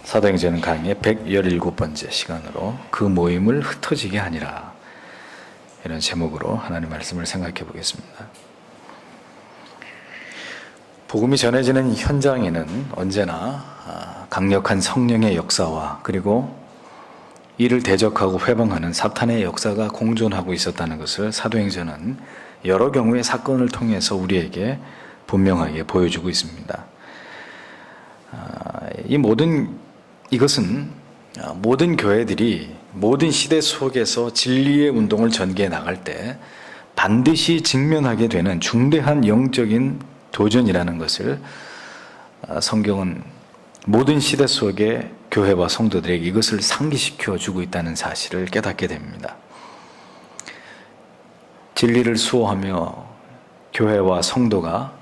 사도행전 강의 117번째 시간으로 그 모임을 흩어지게 하니라, 이런 제목으로 하나님 말씀을 생각해 보겠습니다. 복음이 전해지는 현장에는 언제나 강력한 성령의 역사와 그리고 이를 대적하고 회방하는 사탄의 역사가 공존하고 있었다는 것을 사도행전은 여러 경우의 사건을 통해서 우리에게 분명하게 보여주고 있습니다. 이것은 모든 교회들이 모든 시대 속에서 진리의 운동을 전개해 나갈 때 반드시 직면하게 되는 중대한 영적인 도전이라는 것을 성경은 모든 시대 속의 교회와 성도들에게 이것을 상기시켜 주고 있다는 사실을 깨닫게 됩니다. 진리를 수호하며 교회와 성도가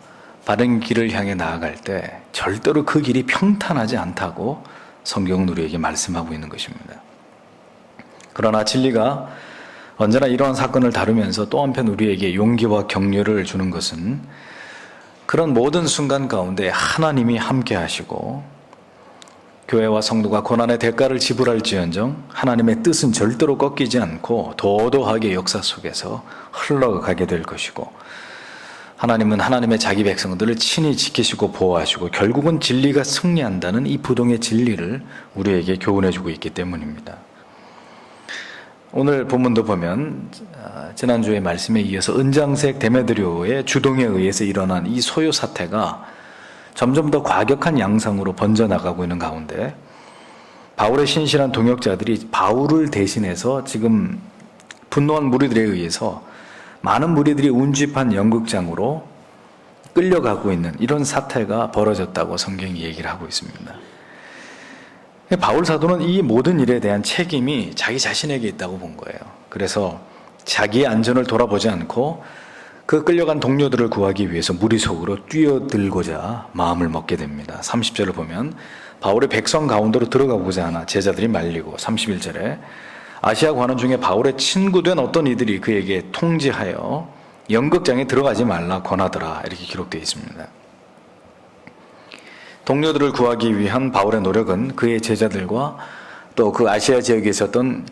바른 길을 향해 나아갈 때 절대로 그 길이 평탄하지 않다고 성경은 우리에게 말씀하고 있는 것입니다. 그러나 진리가 언제나 이러한 사건을 다루면서 또 한편 우리에게 용기와 격려를 주는 것은 그런 모든 순간 가운데 하나님이 함께 하시고 교회와 성도가 고난의 대가를 지불할지언정 하나님의 뜻은 절대로 꺾이지 않고 도도하게 역사 속에서 흘러가게 될 것이고, 하나님은 하나님의 자기 백성들을 친히 지키시고 보호하시고 결국은 진리가 승리한다는 이 부동의 진리를 우리에게 교훈해 주고 있기 때문입니다. 오늘 본문도 보면 지난주의 말씀에 이어서 은장색 데메드리오의 주동에 의해서 일어난 이 소요 사태가 점점 더 과격한 양상으로 번져나가고 있는 가운데 바울의 신실한 동역자들이 바울을 대신해서 지금 분노한 무리들에 의해서 많은 무리들이 운집한 연극장으로 끌려가고 있는 이런 사태가 벌어졌다고 성경이 얘기를 하고 있습니다. 바울 사도는 이 모든 일에 대한 책임이 자기 자신에게 있다고 본 거예요. 그래서 자기의 안전을 돌아보지 않고 그 끌려간 동료들을 구하기 위해서 무리 속으로 뛰어들고자 마음을 먹게 됩니다. 30절을 보면 바울의 백성 가운데로 들어가고자 하나 제자들이 말리고, 31절에 아시아 관원 중에 바울의 친구된 어떤 이들이 그에게 통지하여 연극장에 들어가지 말라 권하더라, 이렇게 기록되어 있습니다. 동료들을 구하기 위한 바울의 노력은 그의 제자들과 또 그 아시아 지역에 있었던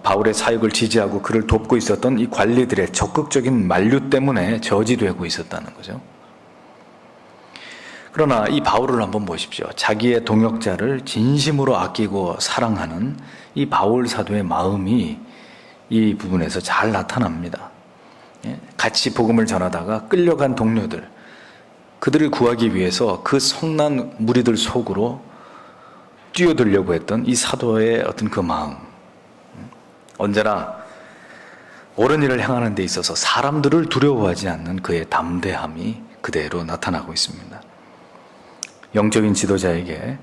바울의 사역을 지지하고 그를 돕고 있었던 이 관리들의 적극적인 만류 때문에 저지되고 있었다는 거죠. 그러나 이 바울을 한번 보십시오. 자기의 동역자를 진심으로 아끼고 사랑하는 이 바울 사도의 마음이 이 부분에서 잘 나타납니다. 같이 복음을 전하다가 끌려간 동료들, 그들을 구하기 위해서 그 성난 무리들 속으로 뛰어들려고 했던 이 사도의 어떤 그 마음, 언제나 옳은 일을 행하는 데 있어서 사람들을 두려워하지 않는 그의 담대함이 그대로 나타나고 있습니다. 영적인 지도자에게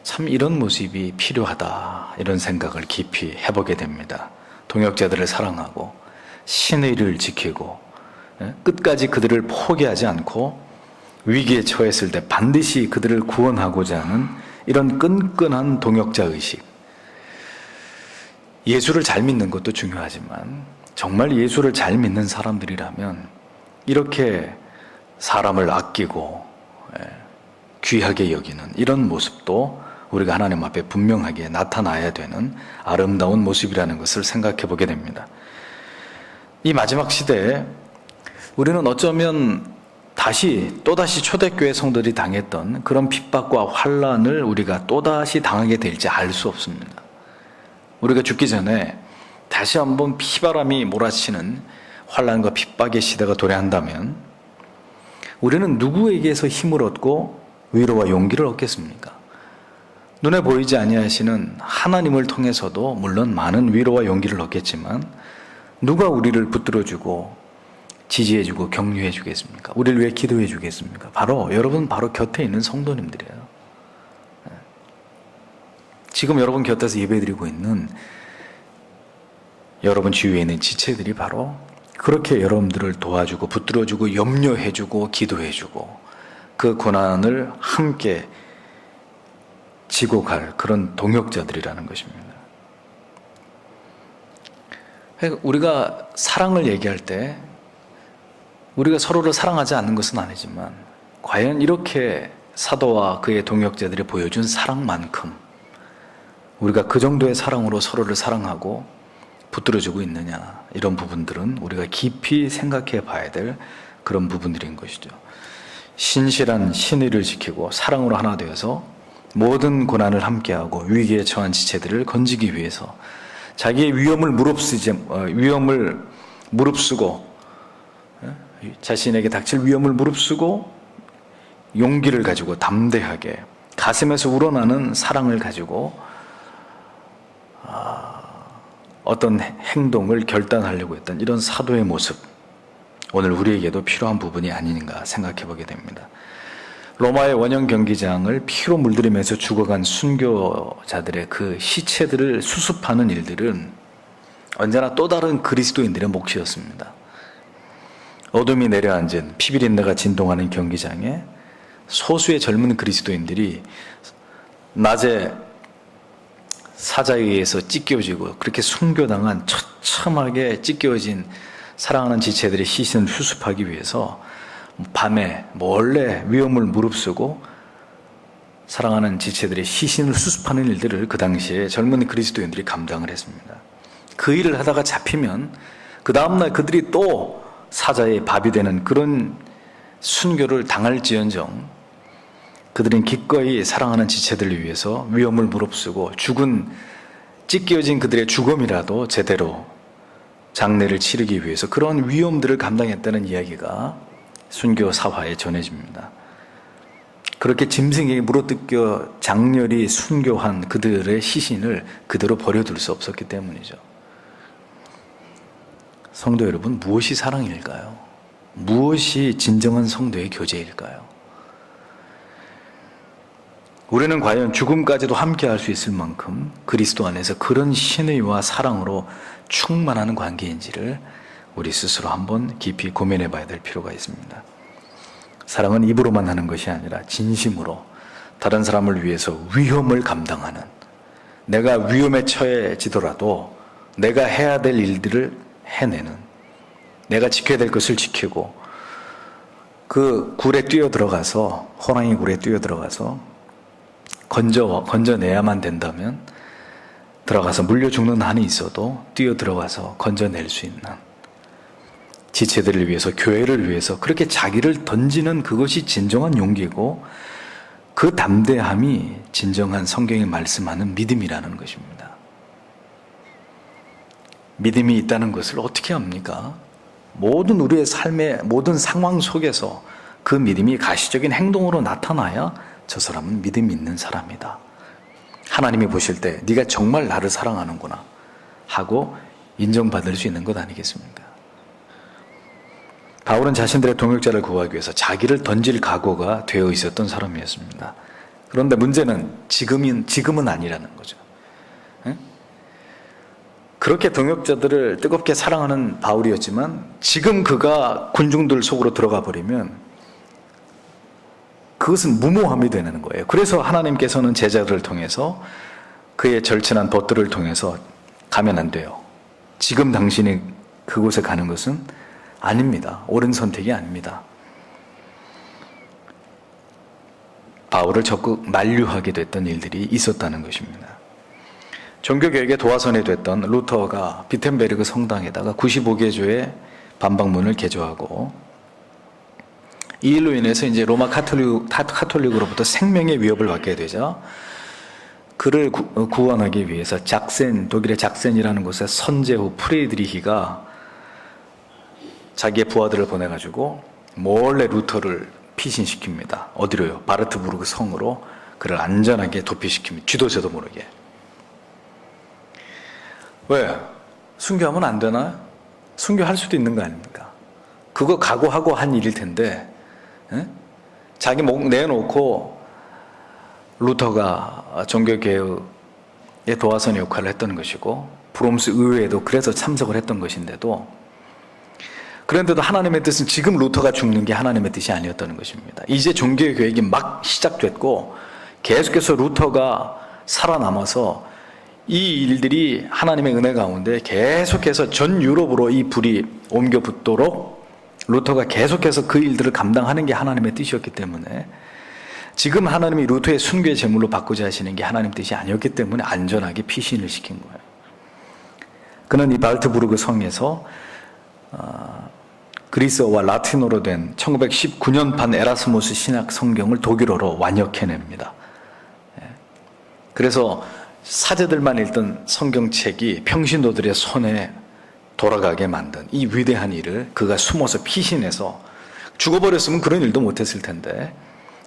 참 이런 모습이 필요하다, 이런 생각을 깊이 해보게 됩니다. 동역자들을 사랑하고 신의 일을 지키고 끝까지 그들을 포기하지 않고 위기에 처했을 때 반드시 그들을 구원하고자 하는 이런 끈끈한 동역자 의식. 예수를 잘 믿는 것도 중요하지만 정말 예수를 잘 믿는 사람들이라면 이렇게 사람을 아끼고 귀하게 여기는 이런 모습도 우리가 하나님 앞에 분명하게 나타나야 되는 아름다운 모습이라는 것을 생각해 보게 됩니다. 이 마지막 시대에 우리는 어쩌면 또다시 초대교회 성도들이 당했던 그런 핍박과 환란을 우리가 또다시 당하게 될지 알 수 없습니다. 우리가 죽기 전에 다시 한번 피바람이 몰아치는 환란과 핍박의 시대가 도래한다면 우리는 누구에게서 힘을 얻고 위로와 용기를 얻겠습니까? 눈에 보이지 아니하시는 하나님을 통해서도 물론 많은 위로와 용기를 얻겠지만 누가 우리를 붙들어주고 지지해주고 격려해주겠습니까? 우리를 위해 기도해주겠습니까? 여러분 바로 곁에 있는 성도님들이에요. 지금 여러분 곁에서 예배드리고 있는 여러분 주위에 있는 지체들이 바로 그렇게 여러분들을 도와주고 붙들어주고 염려해주고 기도해주고 그 고난을 함께 지고 갈 그런 동역자들이라는 것입니다. 우리가 사랑을 얘기할 때 우리가 서로를 사랑하지 않는 것은 아니지만 과연 이렇게 사도와 그의 동역자들이 보여준 사랑만큼 우리가 그 정도의 사랑으로 서로를 사랑하고 붙들어주고 있느냐, 이런 부분들은 우리가 깊이 생각해 봐야 될 그런 부분들인 것이죠. 신실한 신의를 지키고 사랑으로 하나 되어서 모든 고난을 함께하고 위기에 처한 지체들을 건지기 위해서 자기의 위험을 무릅쓰고 자신에게 닥칠 위험을 무릅쓰고 용기를 가지고 담대하게 가슴에서 우러나는 사랑을 가지고 어떤 행동을 결단하려고 했던 이런 사도의 모습, 오늘 우리에게도 필요한 부분이 아닌가 생각해 보게 됩니다. 로마의 원형 경기장을 피로 물들이면서 죽어간 순교자들의 그 시체들을 수습하는 일들은 언제나 또 다른 그리스도인들의 몫이었습니다. 어둠이 내려앉은 피비린내가 진동하는 경기장에 소수의 젊은 그리스도인들이 낮에 사자에 의해서 찢겨지고 그렇게 순교당한 처참하게 찢겨진 사랑하는 지체들의 시신을 수습하기 위해서 밤에 몰래 위험을 무릅쓰고 사랑하는 지체들의 시신을 수습하는 일들을 그 당시에 젊은 그리스도인들이 감당을 했습니다. 그 일을 하다가 잡히면 그 다음날 그들이 또 사자의 밥이 되는 그런 순교를 당할지언정 그들은 기꺼이 사랑하는 지체들을 위해서 위험을 무릅쓰고 찢겨진 그들의 죽음이라도 제대로 장례를 치르기 위해서 그런 위험들을 감당했다는 이야기가 순교 사화에 전해집니다. 그렇게 짐승에게 물어뜯겨 장렬히 순교한 그들의 시신을 그대로 버려둘 수 없었기 때문이죠. 성도 여러분, 무엇이 사랑일까요? 무엇이 진정한 성도의 교제일까요? 우리는 과연 죽음까지도 함께할 수 있을 만큼 그리스도 안에서 그런 신의와 사랑으로 충만한 관계인지를 우리 스스로 한번 깊이 고민해 봐야 될 필요가 있습니다. 사랑은 입으로만 하는 것이 아니라 진심으로 다른 사람을 위해서 위험을 감당하는, 내가 위험에 처해지더라도 내가 해야 될 일들을 해내는, 내가 지켜야 될 것을 지키고 그 굴에 뛰어들어가서, 호랑이 굴에 뛰어들어가서 건져내야만 된다면 들어가서 물려 죽는 한이 있어도 뛰어들어가서 건져낼 수 있는, 지체들을 위해서, 교회를 위해서 그렇게 자기를 던지는 그것이 진정한 용기고 그 담대함이 진정한 성경이 말씀하는 믿음이라는 것입니다. 믿음이 있다는 것을 어떻게 합니까? 모든 우리의 삶의 모든 상황 속에서 그 믿음이 가시적인 행동으로 나타나야 저 사람은 믿음이 있는 사람이다. 하나님이 보실 때 네가 정말 나를 사랑하는구나 하고 인정받을 수 있는 것 아니겠습니까? 바울은 자신들의 동역자를 구하기 위해서 자기를 던질 각오가 되어 있었던 사람이었습니다. 그런데 문제는 지금은 아니라는 거죠. 그렇게 동역자들을 뜨겁게 사랑하는 바울이었지만 지금 그가 군중들 속으로 들어가 버리면 그것은 무모함이 되는 거예요. 그래서 하나님께서는 제자들을 통해서 그의 절친한 벗들을 통해서 가면 안 돼요. 지금 당신이 그곳에 가는 것은 아닙니다. 옳은 선택이 아닙니다. 바울을 적극 만류하게 됐던 일들이 있었다는 것입니다. 종교개혁의 도화선이 됐던 루터가 비텐베르그 성당에다가 95개조의 반박문을 개조하고 이 일로 인해서 이제 로마 카톨릭으로부터 생명의 위협을 받게 되자 그를 구원하기 위해서 독일의 작센이라는 곳에 선제후 프레드리히가 자기의 부하들을 보내가지고 몰래 루터를 피신시킵니다. 어디로요? 바르트부르크 성으로 그를 안전하게 도피시킵니다. 쥐도새도 모르게. 왜? 순교하면 안 되나? 순교할 수도 있는 거 아닙니까? 그거 각오하고 한 일일 텐데 자기 목 내놓고 루터가 종교개혁의 도화선의 역할을 했던 것이고 브롬스 의회에도 그래서 참석을 했던 것인데도 그런데도 하나님의 뜻은 지금 루터가 죽는 게 하나님의 뜻이 아니었다는 것입니다. 이제 종교개혁이 막 시작됐고 계속해서 루터가 살아남아서 이 일들이 하나님의 은혜 가운데 계속해서 전 유럽으로 이 불이 옮겨 붙도록 루터가 계속해서 그 일들을 감당하는 게 하나님의 뜻이었기 때문에 지금 하나님이 루트의 순교의 제물로 바꾸자 하시는 게 하나님 뜻이 아니었기 때문에 안전하게 피신을 시킨 거예요. 그는 이 발트부르크 성에서 그리스어와 라틴어로 된 1919년판 에라스무스 신약 성경을 독일어로 완역해냅니다. 그래서 사제들만 읽던 성경책이 평신도들의 손에 돌아가게 만든 이 위대한 일을 그가 숨어서 피신해서, 죽어버렸으면 그런 일도 못했을 텐데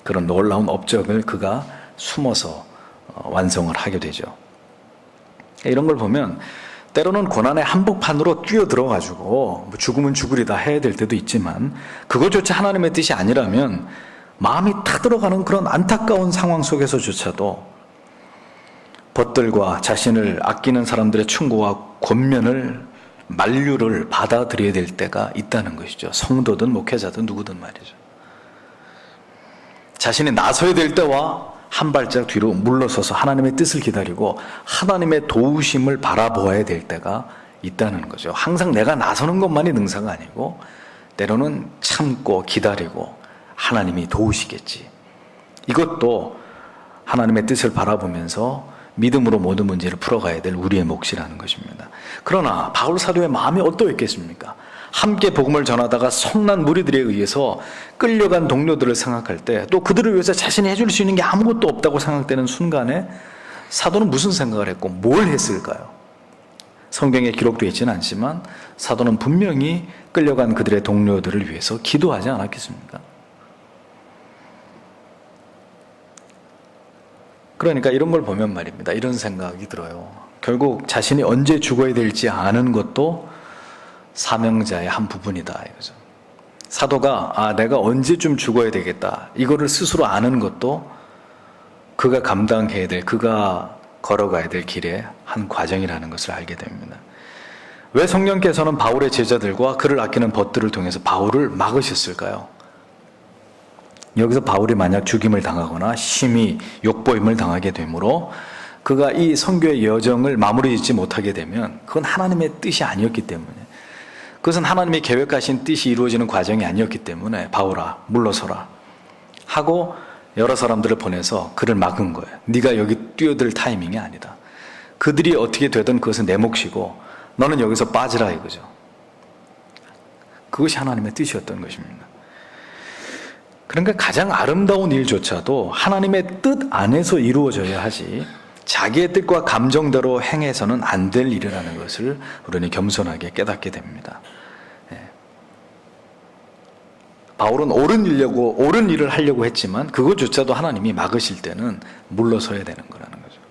그런 놀라운 업적을 그가 숨어서 완성을 하게 되죠. 이런 걸 보면 때로는 고난의 한복판으로 뛰어들어가지고 죽으면 죽으리다 해야 될 때도 있지만, 그것조차 하나님의 뜻이 아니라면 마음이 타들어가는 그런 안타까운 상황 속에서조차도 벗들과 자신을 아끼는 사람들의 충고와 권면을, 만류를 받아들여야 될 때가 있다는 것이죠. 성도든 목회자든 누구든 말이죠. 자신이 나서야 될 때와 한 발짝 뒤로 물러서서 하나님의 뜻을 기다리고 하나님의 도우심을 바라보아야 될 때가 있다는 거죠. 항상 내가 나서는 것만이 능사가 아니고 때로는 참고 기다리고 하나님이 도우시겠지. 이것도 하나님의 뜻을 바라보면서 믿음으로 모든 문제를 풀어가야 될 우리의 몫이라는 것입니다. 그러나 바울 사도의 마음이 어떠했겠습니까? 함께 복음을 전하다가 성난 무리들에 의해서 끌려간 동료들을 생각할 때, 또 그들을 위해서 자신이 해줄 수 있는 게 아무것도 없다고 생각되는 순간에 사도는 무슨 생각을 했고 뭘 했을까요? 성경에 기록되어 있지는 않지만 사도는 분명히 끌려간 그들의 동료들을 위해서 기도하지 않았겠습니까? 그러니까 이런 걸 보면 말입니다. 이런 생각이 들어요. 결국 자신이 언제 죽어야 될지 아는 것도 사명자의 한 부분이다, 이거죠. 사도가 내가 언제쯤 죽어야 되겠다, 이거를 스스로 아는 것도 그가 감당해야 될, 그가 걸어가야 될 길의 한 과정이라는 것을 알게 됩니다. 왜 성령께서는 바울의 제자들과 그를 아끼는 벗들을 통해서 바울을 막으셨을까요? 여기서 바울이 만약 죽임을 당하거나 심히 욕보임을 당하게 되므로 그가 이 선교의 여정을 마무리 짓지 못하게 되면 그건 하나님의 뜻이 아니었기 때문에, 그것은 하나님이 계획하신 뜻이 이루어지는 과정이 아니었기 때문에 바울아 물러서라 하고 여러 사람들을 보내서 그를 막은 거예요. 네가 여기 뛰어들 타이밍이 아니다. 그들이 어떻게 되든 그것은 내 몫이고 너는 여기서 빠지라, 이거죠. 그것이 하나님의 뜻이었던 것입니다. 그러니까 가장 아름다운 일조차도 하나님의 뜻 안에서 이루어져야 하지 자기의 뜻과 감정대로 행해서는 안 될 일이라는 것을 우리는 겸손하게 깨닫게 됩니다. 바울은 옳은 일을 하려고 했지만 그것조차도 하나님이 막으실 때는 물러서야 되는 거라는 거죠.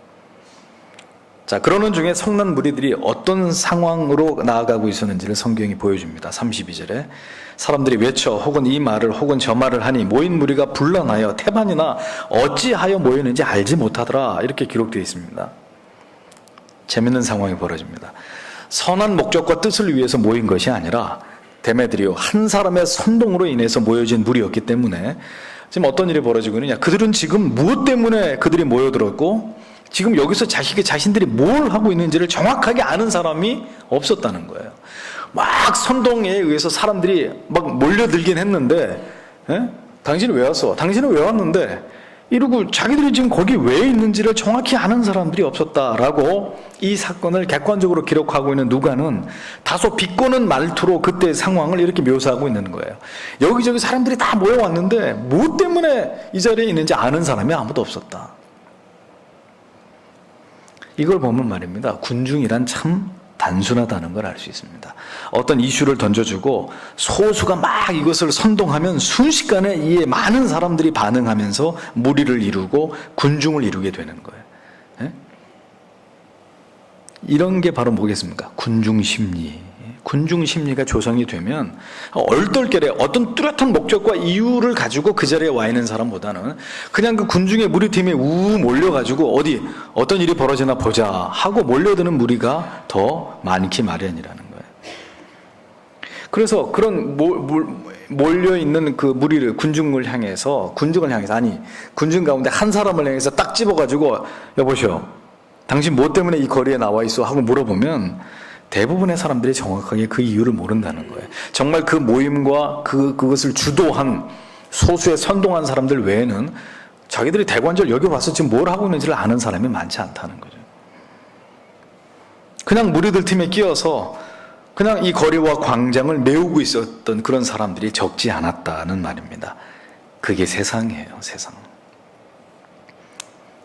자, 그러는 중에 성난 무리들이 어떤 상황으로 나아가고 있었는지를 성경이 보여줍니다. 32절에 사람들이 외쳐 혹은 이 말을 혹은 저 말을 하니 모인 무리가 분란하여 태반이나 어찌하여 모였는지 알지 못하더라, 이렇게 기록되어 있습니다. 재밌는 상황이 벌어집니다. 선한 목적과 뜻을 위해서 모인 것이 아니라 데메드리오 한 사람의 선동으로 인해서 모여진 무리였기 때문에 지금 어떤 일이 벌어지고 있느냐, 그들은 지금 무엇 때문에 그들이 모여들었고 지금 여기서 자신들이 뭘 하고 있는지를 정확하게 아는 사람이 없었다는 거예요. 막 선동에 의해서 사람들이 막 몰려들긴 했는데, 당신은 왜 왔어? 당신은 왜 왔는데? 이러고 자기들이 지금 거기 왜 있는지를 정확히 아는 사람들이 없었다라고 이 사건을 객관적으로 기록하고 있는 누가는 다소 비꼬는 말투로 그때의 상황을 이렇게 묘사하고 있는 거예요. 여기저기 사람들이 다 모여왔는데 뭐 때문에 이 자리에 있는지 아는 사람이 아무도 없었다. 이걸 보면 말입니다. 군중이란 참 단순하다는 걸 알 수 있습니다. 어떤 이슈를 던져주고 소수가 막 이것을 선동하면 순식간에 이에 많은 사람들이 반응하면서 무리를 이루고 군중을 이루게 되는 거예요. 이런 게 바로 뭐겠습니까? 군중 심리. 군중 심리가 조성이 되면 얼떨결에 어떤 뚜렷한 목적과 이유를 가지고 그 자리에 와 있는 사람보다는 그냥 그 군중의 무리팀에 우 몰려가지고 어떤 일이 벌어지나 보자 하고 몰려드는 무리가 더 많기 마련이라는 거예요. 그래서 그런 몰려있는 그 무리를 군중을 향해서 아니 군중 가운데 한 사람을 향해서 딱 집어가지고 여보시오, 당신 뭐 때문에 이 거리에 나와 있어? 하고 물어보면 대부분의 사람들이 정확하게 그 이유를 모른다는 거예요. 정말 그 모임과 그것을 주도한 소수의 선동한 사람들 외에는 자기들이 대관절 여기 와서 지금 뭘 하고 있는지를 아는 사람이 많지 않다는 거죠. 그냥 무리들 팀에 끼어서 그냥 이 거리와 광장을 메우고 있었던 그런 사람들이 적지 않았다는 말입니다. 그게 세상이에요, 세상.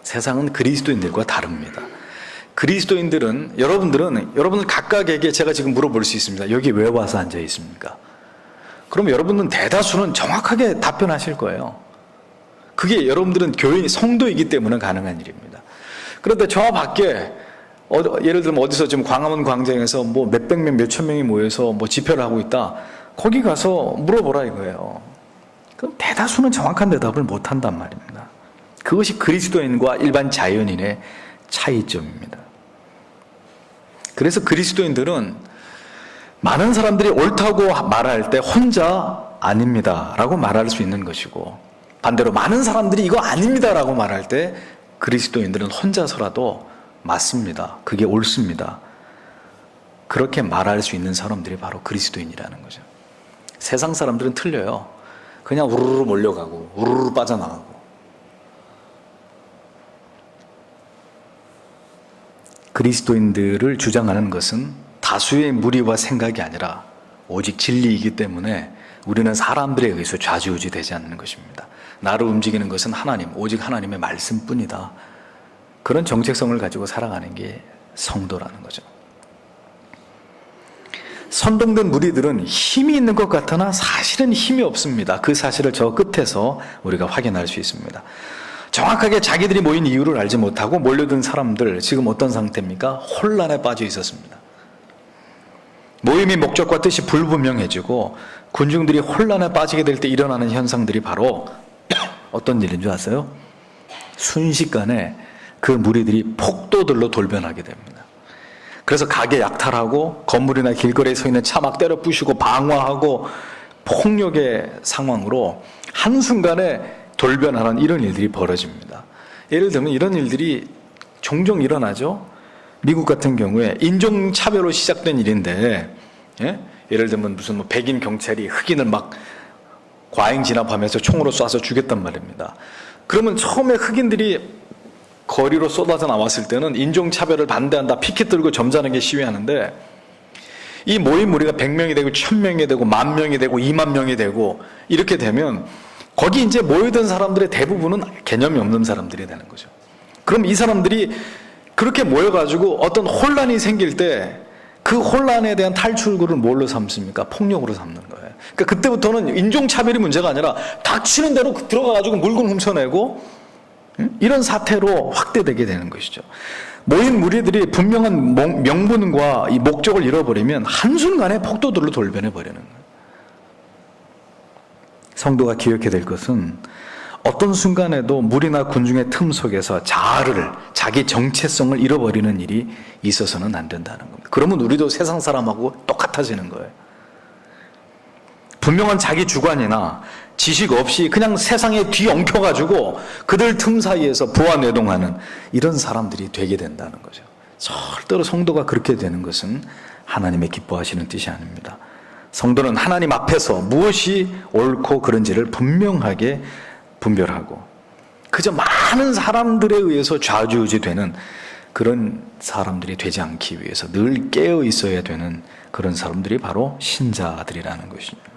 세상은 그리스도인들과 다릅니다. 그리스도인들은, 여러분들 각각에게 제가 지금 물어볼 수 있습니다. 여기 왜 와서 앉아 있습니까? 그럼 여러분은 대다수는 정확하게 답변하실 거예요. 그게 여러분들은 교회 성도이기 때문에 가능한 일입니다. 그런데 저 밖에 예를 들면 어디서 지금 광화문 광장에서 뭐 몇백 명, 몇천 명이 모여서 뭐 집회를 하고 있다. 거기 가서 물어보라 이거예요. 그럼 대다수는 정확한 대답을 못 한단 말입니다. 그것이 그리스도인과 일반 자연인의 차이점입니다. 그래서 그리스도인들은 많은 사람들이 옳다고 말할 때 혼자 아닙니다 라고 말할 수 있는 것이고, 반대로 많은 사람들이 이거 아닙니다 라고 말할 때 그리스도인들은 혼자서라도 맞습니다, 그게 옳습니다, 그렇게 말할 수 있는 사람들이 바로 그리스도인이라는 거죠. 세상 사람들은 틀려요. 그냥 우르르 몰려가고 우르르 빠져나가고. 그리스도인들을 주장하는 것은 다수의 무리와 생각이 아니라 오직 진리이기 때문에 우리는 사람들에 의해서 좌지우지 되지 않는 것입니다. 나를 움직이는 것은 하나님, 오직 하나님의 말씀뿐이다. 그런 정체성을 가지고 살아가는 게 성도라는 거죠. 선동된 무리들은 힘이 있는 것 같으나 사실은 힘이 없습니다. 그 사실을 저 끝에서 우리가 확인할 수 있습니다. 정확하게 자기들이 모인 이유를 알지 못하고 몰려든 사람들, 지금 어떤 상태입니까? 혼란에 빠져 있었습니다. 모임의 목적과 뜻이 불분명해지고 군중들이 혼란에 빠지게 될 때 일어나는 현상들이 바로 어떤 일인 줄 아세요? 순식간에 그 무리들이 폭도들로 돌변하게 됩니다. 그래서 가게 약탈하고 건물이나 길거리에 서 있는 차 막 때려 부수고 방화하고 폭력의 상황으로 한순간에 돌변하는 이런 일들이 벌어집니다. 예를 들면 이런 일들이 종종 일어나죠. 미국 같은 경우에 인종차별로 시작된 일인데, 예를 들면 무슨 뭐 백인 경찰이 흑인을 막 과잉 진압하면서 총으로 쏴서 죽였단 말입니다. 그러면 처음에 흑인들이 거리로 쏟아져 나왔을 때는 인종차별을 반대한다, 피켓 들고 점잖게 시위하는데, 이 모임 무리가 100명이 되고 1000명이 되고 10,000명이 되고 20,000명이 되고 이렇게 되면 거기 이제 모여든 사람들의 대부분은 개념이 없는 사람들이 되는 거죠. 그럼 이 사람들이 그렇게 모여가지고 어떤 혼란이 생길 때 그 혼란에 대한 탈출구를 뭘로 삼습니까? 폭력으로 삼는 거예요. 그러니까 그때부터는 인종차별이 문제가 아니라 닥치는 대로 들어가가지고 물건 훔쳐내고 이런 사태로 확대되게 되는 것이죠. 모인 무리들이 분명한 명분과 이 목적을 잃어버리면 한순간에 폭도들로 돌변해버리는 거예요. 성도가 기억해야 될 것은 어떤 순간에도 무리나 군중의 틈 속에서 자기 정체성을 잃어버리는 일이 있어서는 안 된다는 겁니다. 그러면 우리도 세상 사람하고 똑같아지는 거예요. 분명한 자기 주관이나 지식 없이 그냥 세상에 뒤엉켜가지고 그들 틈 사이에서 부화뇌동하는 이런 사람들이 되게 된다는 거죠. 절대로 성도가 그렇게 되는 것은 하나님의 기뻐하시는 뜻이 아닙니다. 성도는 하나님 앞에서 무엇이 옳고 그른지를 분명하게 분별하고 그저 많은 사람들에 의해서 좌지우지 되는 그런 사람들이 되지 않기 위해서 늘 깨어 있어야 되는 그런 사람들이 바로 신자들이라는 것입니다.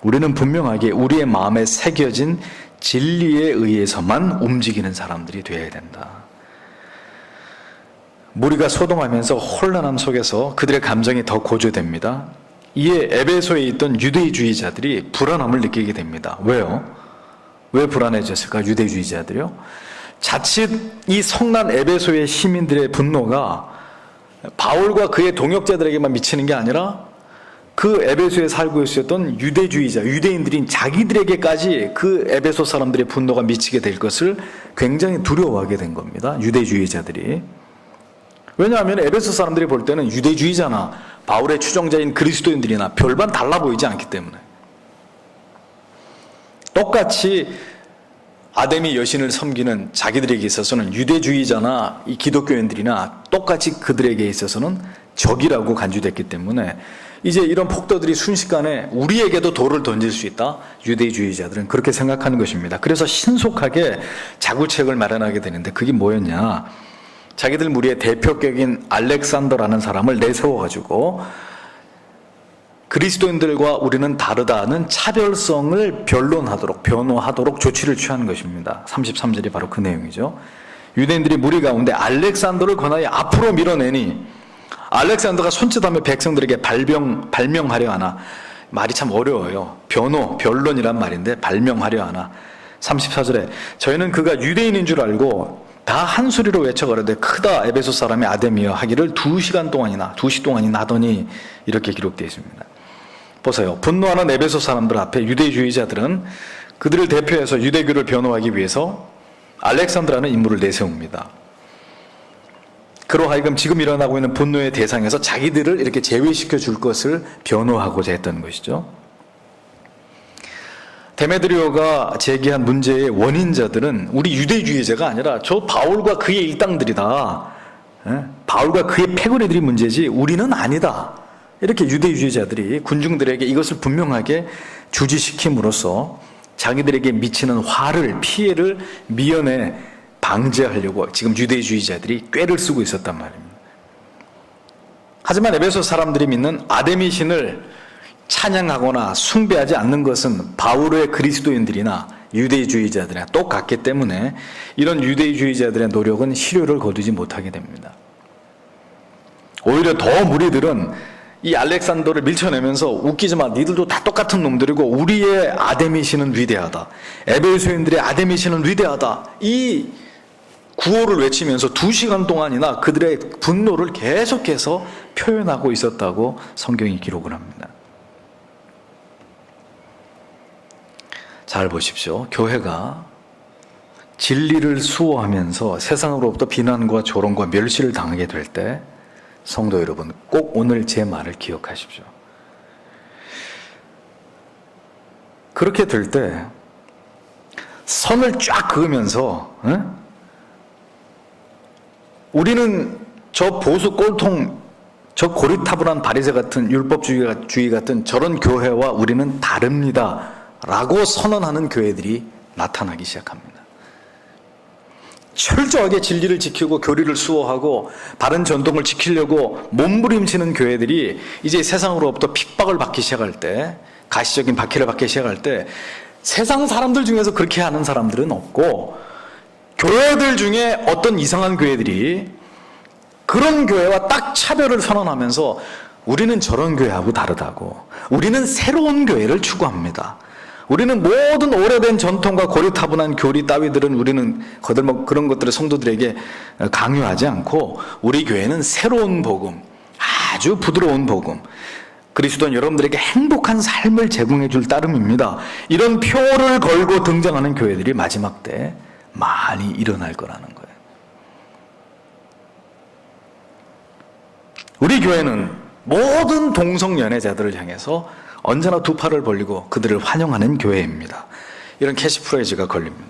우리는 분명하게 우리의 마음에 새겨진 진리에 의해서만 움직이는 사람들이 되어야 된다. 무리가 소동하면서 혼란함 속에서 그들의 감정이 더 고조됩니다. 이에 에베소에 있던 유대주의자들이 불안함을 느끼게 됩니다. 왜요? 왜 불안해졌을까? 유대주의자들이요? 자칫 이 성난 에베소의 시민들의 분노가 바울과 그의 동역자들에게만 미치는 게 아니라 그 에베소에 살고 있었던 유대주의자, 유대인들인 자기들에게까지 그 에베소 사람들의 분노가 미치게 될 것을 굉장히 두려워하게 된 겁니다. 유대주의자들이. 왜냐하면 에베소 사람들이 볼 때는 유대주의자나 바울의 추종자인 그리스도인들이나 별반 달라 보이지 않기 때문에 똑같이 아데미 여신을 섬기는 자기들에게 있어서는 유대주의자나 이 기독교인들이나 똑같이 그들에게 있어서는 적이라고 간주됐기 때문에 이제 이런 폭도들이 순식간에 우리에게도 돌을 던질 수 있다. 유대주의자들은 그렇게 생각하는 것입니다. 그래서 신속하게 자구책을 마련하게 되는데 그게 뭐였냐. 자기들 무리의 대표격인 알렉산더라는 사람을 내세워가지고 그리스도인들과 우리는 다르다는 차별성을 변호하도록 조치를 취하는 것입니다. 33절이 바로 그 내용이죠. 유대인들이 무리 가운데 알렉산더를 권하여 앞으로 밀어내니 알렉산더가 손짓하며 백성들에게 발명하려 하나. 말이 참 어려워요. 변론이란 말인데 발명하려 하나. 34절에 저희는 그가 유대인인 줄 알고 다 한 소리로 외쳐가로되 크다 에베소 사람의 아데미여 하기를 2시 동안이나 하더니 이렇게 기록되어 있습니다. 보세요. 분노하는 에베소 사람들 앞에 유대주의자들은 그들을 대표해서 유대교를 변호하기 위해서 알렉산더라는 인물을 내세웁니다. 그로하여금 지금 일어나고 있는 분노의 대상에서 자기들을 이렇게 제외시켜 줄 것을 변호하고자 했던 것이죠. 데메드리오가 제기한 문제의 원인자들은 우리 유대주의자가 아니라 저 바울과 그의 일당들이다. 바울과 그의 패거리들이 문제지 우리는 아니다. 이렇게 유대주의자들이 군중들에게 이것을 분명하게 주지시킴으로써 자기들에게 미치는 피해를 미연에 방지하려고 지금 유대주의자들이 꾀를 쓰고 있었단 말입니다. 하지만 에베소 사람들이 믿는 아데미 신을 찬양하거나 숭배하지 않는 것은 바울의 그리스도인들이나 유대주의자들이나 똑같기 때문에 이런 유대주의자들의 노력은 실효를 거두지 못하게 됩니다. 오히려 더 무리들은 이 알렉산더를 밀쳐내면서 웃기지 마. 니들도 다 똑같은 놈들이고 우리의 아데미 신은 위대하다. 에베소인들의 아데미 신은 위대하다. 이 구호를 외치면서 2시간 동안이나 그들의 분노를 계속해서 표현하고 있었다고 성경이 기록을 합니다. 잘 보십시오. 교회가 진리를 수호하면서 세상으로부터 비난과 조롱과 멸시를 당하게 될 때 성도 여러분 꼭 오늘 제 말을 기억하십시오. 그렇게 될 때 선을 쫙 그으면서 우리는 저 보수 꼴통 저 고리타분한 바리새 같은 율법주의 같은 저런 교회와 우리는 다릅니다 라고 선언하는 교회들이 나타나기 시작합니다. 철저하게 진리를 지키고 교리를 수호하고 바른 전통을 지키려고 몸부림치는 교회들이 이제 세상으로부터 핍박을 받기 시작할 때, 가시적인 박해를 받기 시작할 때 세상 사람들 중에서 그렇게 하는 사람들은 없고 교회들 중에 어떤 이상한 교회들이 그런 교회와 딱 차별을 선언하면서 우리는 저런 교회하고 다르다고, 우리는 새로운 교회를 추구합니다. 우리는 모든 오래된 전통과 고리타분한 교리 따위들은 우리는 그런 것들을 성도들에게 강요하지 않고 우리 교회는 새로운 복음, 아주 부드러운 복음, 그리스도는 여러분들에게 행복한 삶을 제공해 줄 따름입니다. 이런 표를 걸고 등장하는 교회들이 마지막 때 많이 일어날 거라는 거예요. 우리 교회는 모든 동성 연애자들을 향해서 언제나 두 팔을 벌리고 그들을 환영하는 교회입니다. 이런 캐치프레이즈가 걸립니다.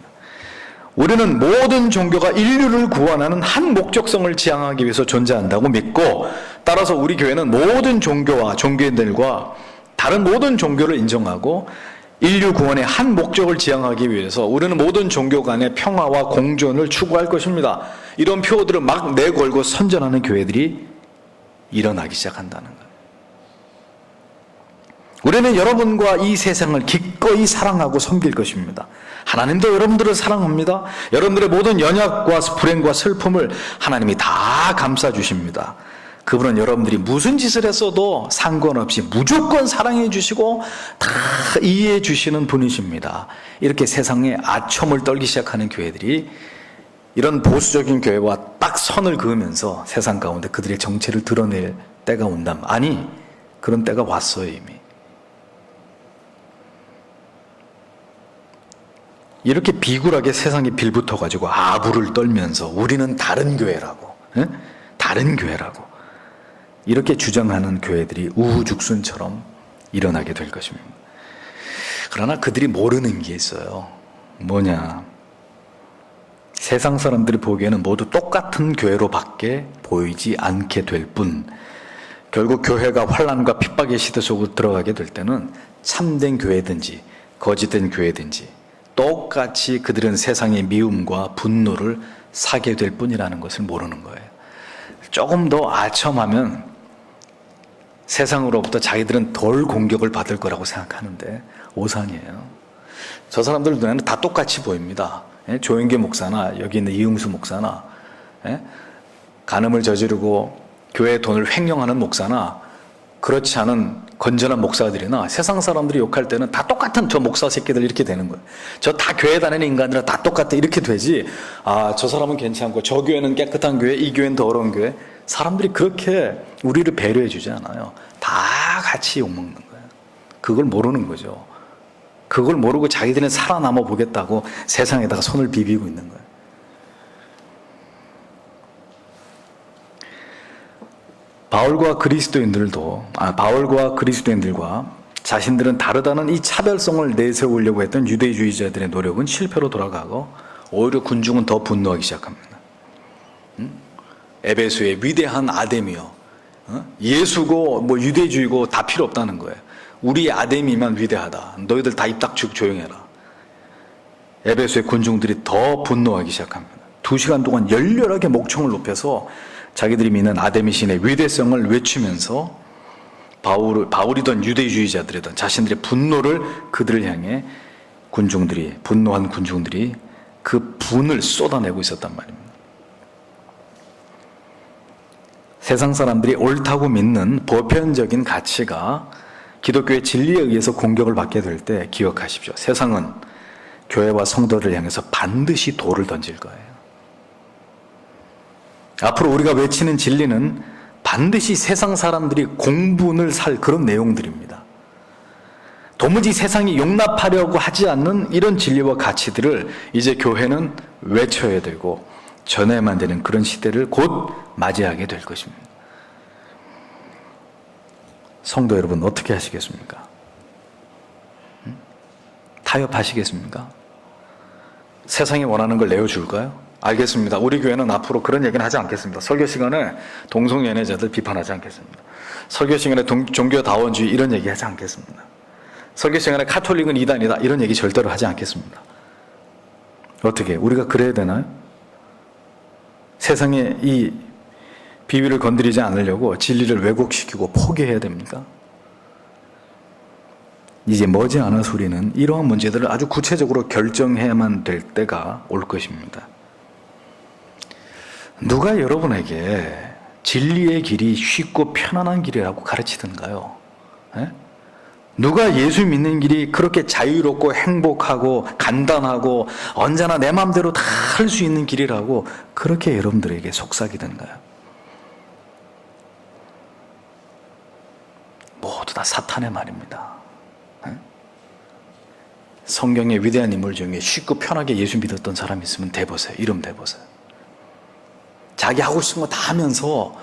우리는 모든 종교가 인류를 구원하는 한 목적성을 지향하기 위해서 존재한다고 믿고, 따라서 우리 교회는 모든 종교와 종교인들과 다른 모든 종교를 인정하고 인류 구원의 한 목적을 지향하기 위해서 우리는 모든 종교 간의 평화와 공존을 추구할 것입니다. 이런 표어들을 막 내걸고 선전하는 교회들이 일어나기 시작한다는 거예요. 우리는 여러분과 이 세상을 기꺼이 사랑하고 섬길 것입니다. 하나님도 여러분들을 사랑합니다. 여러분들의 모든 연약과 불행과 슬픔을 하나님이 다 감싸주십니다. 그분은 여러분들이 무슨 짓을 했어도 상관없이 무조건 사랑해 주시고 다 이해해 주시는 분이십니다. 이렇게 세상에 아첨을 떨기 시작하는 교회들이 이런 보수적인 교회와 딱 선을 그으면서 세상 가운데 그들의 정체를 드러낼 때가 온다면, 아니 그런 때가 왔어요. 이미 이렇게 비굴하게 세상에 빌붙어가지고 아부를 떨면서 우리는 다른 교회라고, 다른 교회라고 이렇게 주장하는 교회들이 우후죽순처럼 일어나게 될 것입니다. 그러나 그들이 모르는 게 있어요. 뭐냐, 세상 사람들이 보기에는 모두 똑같은 교회로 밖에 보이지 않게 될 뿐, 결국 교회가 환난과 핍박의 시대 속으로 들어가게 될 때는 참된 교회든지 거짓된 교회든지 똑같이 그들은 세상의 미움과 분노를 사게 될 뿐이라는 것을 모르는 거예요. 조금 더 아첨하면 세상으로부터 자기들은 덜 공격을 받을 거라고 생각하는데 오산이에요. 저 사람들 눈에는 다 똑같이 보입니다. 조영계 목사나 여기 있는 이응수 목사나 간음을 저지르고 교회의 돈을 횡령하는 목사나 그렇지 않은 건전한 목사들이나 세상 사람들이 욕할 때는 다 똑같은 저 목사 새끼들 이렇게 되는 거예요. 저 다 교회 다니는 인간들은 다 똑같아 이렇게 되지. 아, 저 사람은 괜찮고 저 교회는 깨끗한 교회, 이 교회는 더러운 교회. 사람들이 그렇게 우리를 배려해 주지 않아요. 다 같이 욕먹는 거예요. 그걸 모르는 거죠. 그걸 모르고 자기들은 살아남아 보겠다고 세상에다가 손을 비비고 있는 거예요. 바울과 그리스도인들과 자신들은 다르다는 이 차별성을 내세우려고 했던 유대주의자들의 노력은 실패로 돌아가고 오히려 군중은 더 분노하기 시작합니다. 에베소의 위대한 아데미여, 예수고 뭐 유대주의고 다 필요 없다는 거예요. 우리 아데미만 위대하다. 너희들 다 입 닥치고 조용해라. 에베소의 군중들이 더 분노하기 시작합니다. 2시간 동안 열렬하게 목청을 높여서 자기들이 믿는 아데미 신의 위대성을 외치면서 바울이던 유대주의자들이던 자신들의 분노를 그들을 향해 분노한 군중들이 그 분을 쏟아내고 있었단 말입니다. 세상 사람들이 옳다고 믿는 보편적인 가치가 기독교의 진리에 의해서 공격을 받게 될 때 기억하십시오. 세상은 교회와 성도를 향해서 반드시 돌을 던질 거예요. 앞으로 우리가 외치는 진리는 반드시 세상 사람들이 공분을 살 그런 내용들입니다. 도무지 세상이 용납하려고 하지 않는 이런 진리와 가치들을 이제 교회는 외쳐야 되고 전해야만 되는 그런 시대를 곧 맞이하게 될 것입니다. 성도 여러분, 어떻게 하시겠습니까? 타협하시겠습니까? 세상이 원하는 걸 내어줄까요? 알겠습니다. 우리 교회는 앞으로 그런 얘기는 하지 않겠습니다. 설교 시간에 동성연애자들 비판하지 않겠습니다. 설교 시간에 종교다원주의 이런 얘기 하지 않겠습니다. 설교 시간에 카톨릭은 이단이다 이런 얘기 절대로 하지 않겠습니다. 어떻게? 우리가 그래야 되나요? 세상에 이 비위를 건드리지 않으려고 진리를 왜곡시키고 포기해야 됩니까? 이제 머지않아서 우리는 이러한 문제들을 아주 구체적으로 결정해야만 될 때가 올 것입니다. 누가 여러분에게 진리의 길이 쉽고 편안한 길이라고 가르치던가요? 누가 예수 믿는 길이 그렇게 자유롭고 행복하고 간단하고 언제나 내 마음대로 다 할 수 있는 길이라고 그렇게 여러분들에게 속삭이던가요? 모두 다 사탄의 말입니다. 성경의 위대한 인물 중에 쉽고 편하게 예수 믿었던 사람이 있으면 대보세요. 이름 대보세요. 자기 하고 싶은 거 다 하면서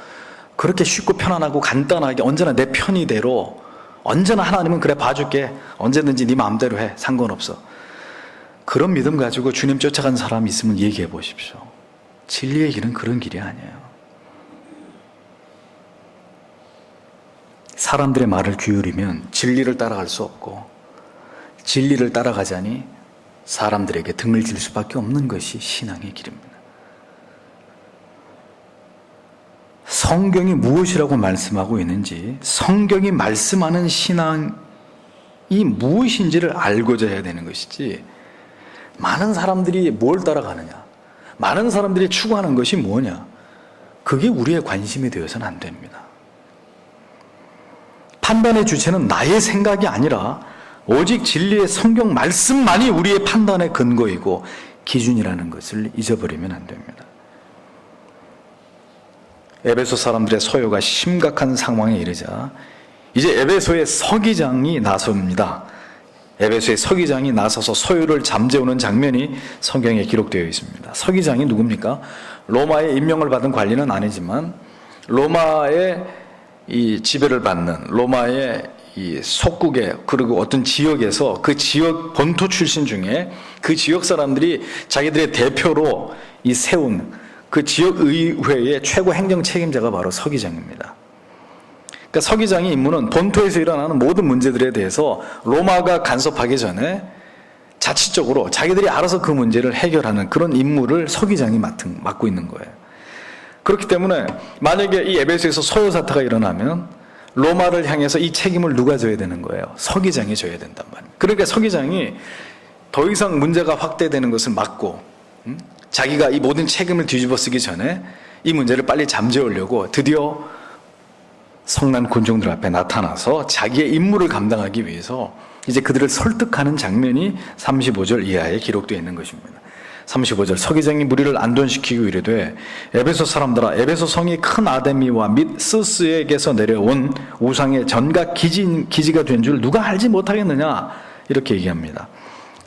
그렇게 쉽고 편안하고 간단하게 언제나 내 편의대로 언제나 하나님은 그래 봐줄게. 언제든지 네 마음대로 해. 상관없어. 그런 믿음 가지고 주님 쫓아간 사람이 있으면 얘기해 보십시오. 진리의 길은 그런 길이 아니에요. 사람들의 말을 기울이면 진리를 따라갈 수 없고 진리를 따라가자니 사람들에게 등을 질 수밖에 없는 것이 신앙의 길입니다. 성경이 무엇이라고 말씀하고 있는지, 성경이 말씀하는 신앙이 무엇인지를 알고자 해야 되는 것이지, 많은 사람들이 뭘 따라가느냐, 많은 사람들이 추구하는 것이 뭐냐, 그게 우리의 관심이 되어서는 안 됩니다. 판단의 주체는 나의 생각이 아니라 오직 진리의 성경 말씀만이 우리의 판단의 근거이고 기준이라는 것을 잊어버리면 안 됩니다. 에베소 사람들의 소요가 심각한 상황에 이르자 이제 에베소의 서기장이 나섭니다. 에베소의 서기장이 나서서 소요를 잠재우는 장면이 성경에 기록되어 있습니다. 서기장이 누굽니까? 로마의 임명을 받은 관리는 아니지만 로마의 이 지배를 받는 로마의 이 속국에 그리고 어떤 지역에서 그 지역 본토 출신 중에 그 지역 사람들이 자기들의 대표로 이 세운 그 지역의회의 최고 행정 책임자가 바로 서기장입니다. 그러니까 서기장의 임무는 본토에서 일어나는 모든 문제들에 대해서 로마가 간섭하기 전에 자치적으로 자기들이 알아서 그 문제를 해결하는 그런 임무를 서기장이 맡고 있는 거예요. 그렇기 때문에 만약에 이 에베소에서 소요 사태가 일어나면 로마를 향해서 이 책임을 누가 져야 되는 거예요? 서기장이 져야 된단 말이에요. 그러니까 서기장이 더 이상 문제가 확대되는 것을 막고 자기가 이 모든 책임을 뒤집어 쓰기 전에 이 문제를 빨리 잠재우려고 드디어 성난 군중들 앞에 나타나서 자기의 임무를 감당하기 위해서 이제 그들을 설득하는 장면이 35절 이하에 기록되어 있는 것입니다. 35절 서기장이 무리를 안돈시키고 이르되 에베소 사람들아 에베소 성이 큰 아데미와 및 스스에게서 내려온 우상의 전각 기지가 된 줄 누가 알지 못하겠느냐 이렇게 얘기합니다.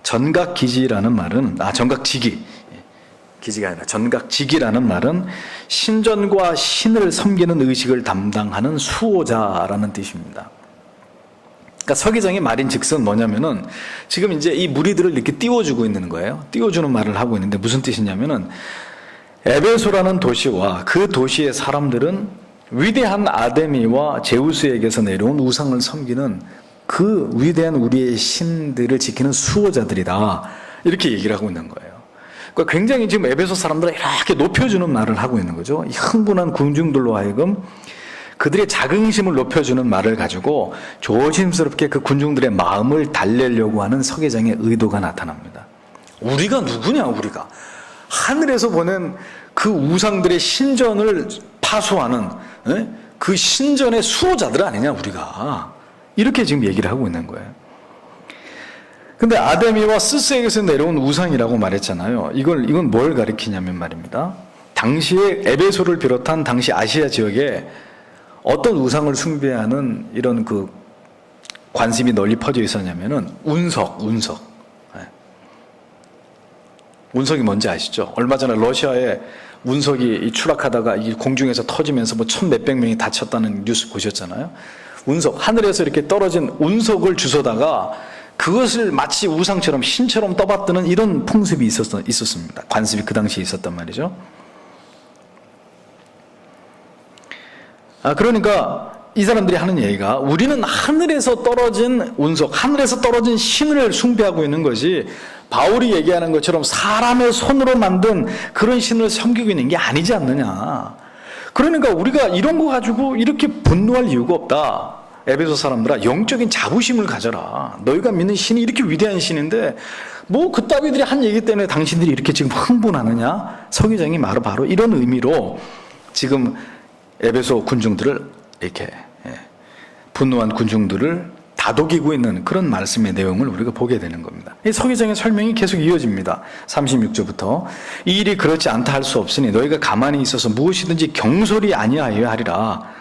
전각기지라는 말은 전각지기 기지가 아니라 전각지기라는 말은 신전과 신을 섬기는 의식을 담당하는 수호자라는 뜻입니다. 그러니까 서기장의 말인즉슨 뭐냐면은 지금 이제 이 무리들을 이렇게 띄워주고 있는 거예요. 띄워주는 말을 하고 있는데 무슨 뜻이냐면은 에베소라는 도시와 그 도시의 사람들은 위대한 아데미와 제우스에게서 내려온 우상을 섬기는 그 위대한 우리의 신들을 지키는 수호자들이다. 이렇게 얘기를 하고 있는 거예요. 그러니까 굉장히 지금 에베소 사람들을 이렇게 높여주는 말을 하고 있는 거죠. 이 흥분한 군중들로 하여금 그들의 자긍심을 높여주는 말을 가지고 조심스럽게 그 군중들의 마음을 달래려고 하는 서기장의 의도가 나타납니다. 우리가 누구냐 우리가. 하늘에서 보낸 그 우상들의 신전을 파수하는 그 신전의 수호자들 아니냐 우리가. 이렇게 지금 얘기를 하고 있는 거예요. 근데 아데미와 스스에게서 내려온 우상이라고 말했잖아요. 이건 뭘 가리키냐면 말입니다. 당시에 에베소를 비롯한 당시 아시아 지역에 어떤 우상을 숭배하는 이런 그 관심이 널리 퍼져 있었냐면은 운석. 운석이 뭔지 아시죠? 얼마 전에 러시아에 운석이 추락하다가 이 공중에서 터지면서 뭐 1,몇백 명이 다쳤다는 뉴스 보셨잖아요. 운석, 하늘에서 이렇게 떨어진 운석을 주워다가 그것을 마치 우상처럼 신처럼 떠받드는 이런 풍습이 있었습니다. 관습이 그 당시에 있었단 말이죠. 그러니까 이 사람들이 하는 얘기가 우리는 하늘에서 떨어진 운석, 하늘에서 떨어진 신을 숭배하고 있는 것이 바울이 얘기하는 것처럼 사람의 손으로 만든 그런 신을 섬기고 있는 게 아니지 않느냐. 그러니까 우리가 이런 거 가지고 이렇게 분노할 이유가 없다. 에베소 사람들아 영적인 자부심을 가져라. 너희가 믿는 신이 이렇게 위대한 신인데 뭐 그따위들이 한 얘기 때문에 당신들이 이렇게 지금 흥분하느냐. 서기장이 바로 이런 의미로 지금 에베소 군중들을 이렇게 분노한 군중들을 다독이고 있는 그런 말씀의 내용을 우리가 보게 되는 겁니다. 이 서기장의 설명이 계속 이어집니다. 36절부터 이 일이 그렇지 않다 할 수 없으니 너희가 가만히 있어서 무엇이든지 경솔히 아니하여야 하리라.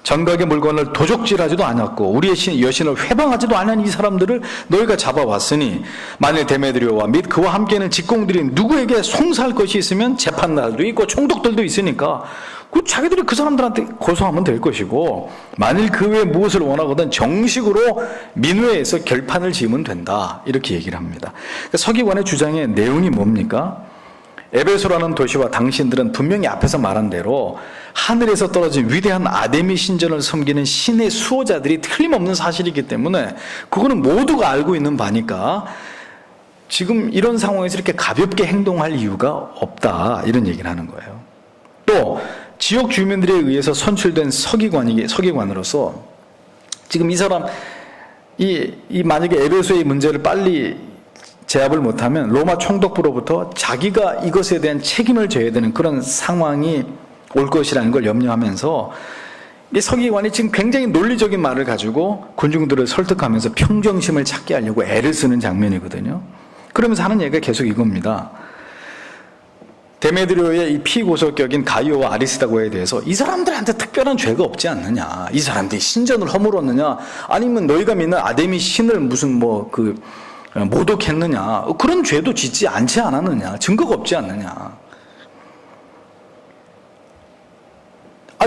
전각의 물건을 도적질하지도 않았고 우리의 여신을 회방하지도 않은 이 사람들을 너희가 잡아왔으니 만일 데메드리오와 및 그와 함께는 직공들이 누구에게 송사할 것이 있으면 재판날도 있고 총독들도 있으니까 자기들이 그 사람들한테 고소하면 될 것이고 만일 그 외에 무엇을 원하거든 정식으로 민회에서 결판을 지으면 된다. 이렇게 얘기를 합니다. 서기관의 주장의 내용이 뭡니까? 에베소라는 도시와 당신들은 분명히 앞에서 말한 대로 하늘에서 떨어진 위대한 아데미 신전을 섬기는 신의 수호자들이 틀림없는 사실이기 때문에 그거는 모두가 알고 있는 바니까 지금 이런 상황에서 이렇게 가볍게 행동할 이유가 없다. 이런 얘기를 하는 거예요. 또 지역 주민들에 의해서 선출된 서기관으로서 지금 이 사람 만약에 에베소의 문제를 빨리 제압을 못하면 로마 총독부로부터 자기가 이것에 대한 책임을 져야 되는 그런 상황이 올 것이라는 걸 염려하면서 이 서기관이 지금 굉장히 논리적인 말을 가지고 군중들을 설득하면서 평정심을 찾게 하려고 애를 쓰는 장면이거든요. 그러면서 하는 얘기가 계속 이겁니다. 데메드리오의 이 피고소격인 가이오와 아리스다고에 대해서 이 사람들한테 특별한 죄가 없지 않느냐. 이 사람들이 신전을 허물었느냐. 아니면 너희가 믿는 아데미 신을 무슨 모독했느냐. 그런 죄도 짓지 않지 않았느냐. 증거가 없지 않느냐.